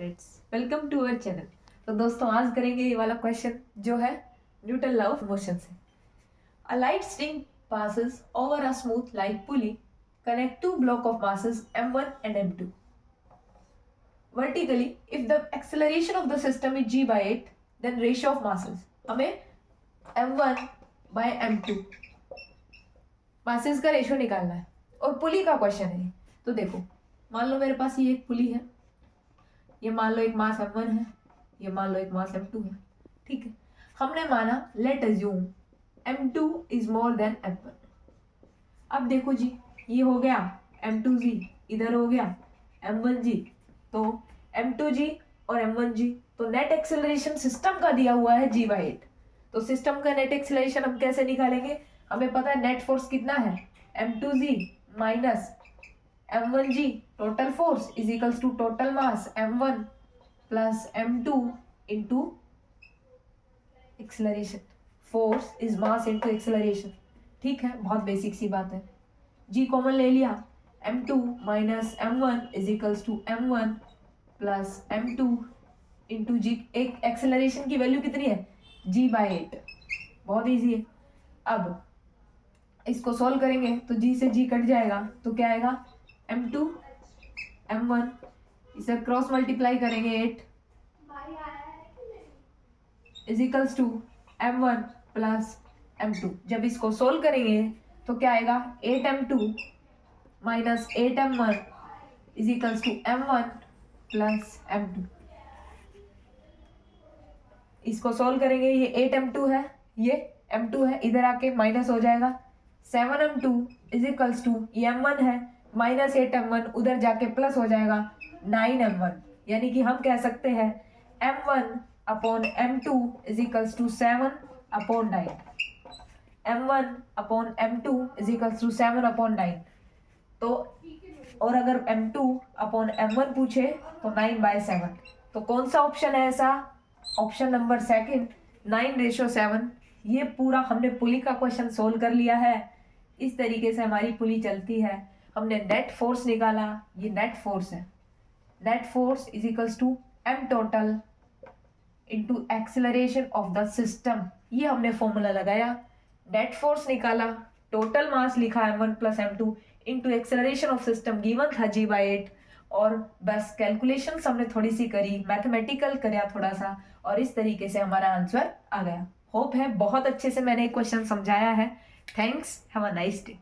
Students, welcome to our channel. तो दोस्तों आज करेंगे ये वाला क्वेश्चन जो है न्यूटन लॉ ऑफ मोशन से। A light string passes over a smooth light pulley connect two block of masses m1 and m2 vertically. If the acceleration of the system is g by 8, then ratio of masses हमें m1 by m2 masses का ratio निकालना है और पुली का question है। तो देखो, मान लो मेरे पास ये एक पुली है, ये मान लो एक मास m1 है, ये मान लो एक मास m2 है। ठीक है, हमने माना late assume m2 is more than m1। अब देखो जी, ये हो गया m2g, इधर हो गया m1g, तो m2g और m1g, तो नेट एक्सेलरेशन सिस्टम का दिया हुआ है g by 8। तो सिस्टम का नेट एक्सेलरेशन हम कैसे निकालेंगे? हमें पता है नेट फोर्स कितना है, m2g minus m1g total force is equals to total mass m1 plus m2 into acceleration. Force is mass into acceleration. ठीक है, बहुत बेसिक सी बात है। g कॉमन ले लिया, m2 minus m1 is equals to m1 plus m2 into g. एक acceleration की value कितनी है, g by 8। बहुत इजी है। अब इसको सॉल्व करेंगे तो g से g कट जाएगा, तो क्या आएगा m2 m1, इसे क्रॉस मल्टीप्लाई करेंगे 8 is equals to m1 plus m2। जब इसको सोल्व करेंगे तो क्या आएगा 8m2 minus 8m1 is equals to m1 plus m2। इसको सोल्व करेंगे, ये 8m2 है, ये m2 है, इधर आके माइनस हो जाएगा 7m2 इज इक्वल्स टू, ये m1 है माइनस 8m1, उधर जाके प्लस हो जाएगा 9m1। यानी कि हम कह सकते हैं m1 upon m2 is equals to 7 upon 9। m1 upon m2 is equals to 7 upon 9। तो और अगर m2 अपॉन m1 पूछे तो 9 बाय 7। तो कौन सा ऑप्शन है ऐसा? Option number second, 9:7। ये पूरा हमने पुली का क्वेश्चन सोल्व कर लिया है। इस तरीके से हमारी पुली चलती है। हमने नेट फोर्स निकाला, ये नेट फोर्स है। Net force is equals to m total into acceleration of the system. ये हमने फॉर्मूला लगाया, नेट फोर्स निकाला, टोटल मास लिखा m1 plus m2 into acceleration of system given था g by 8। और बस कैलकुलेशन हमने थोड़ी सी करी, मैथमेटिकल कराया थोड़ा सा, और इस तरीके से हमारा आंसर आ गया। होप है बहुत अच्छे से मैंने क्वेश्चन समझाया है। Thanks, have a nice day.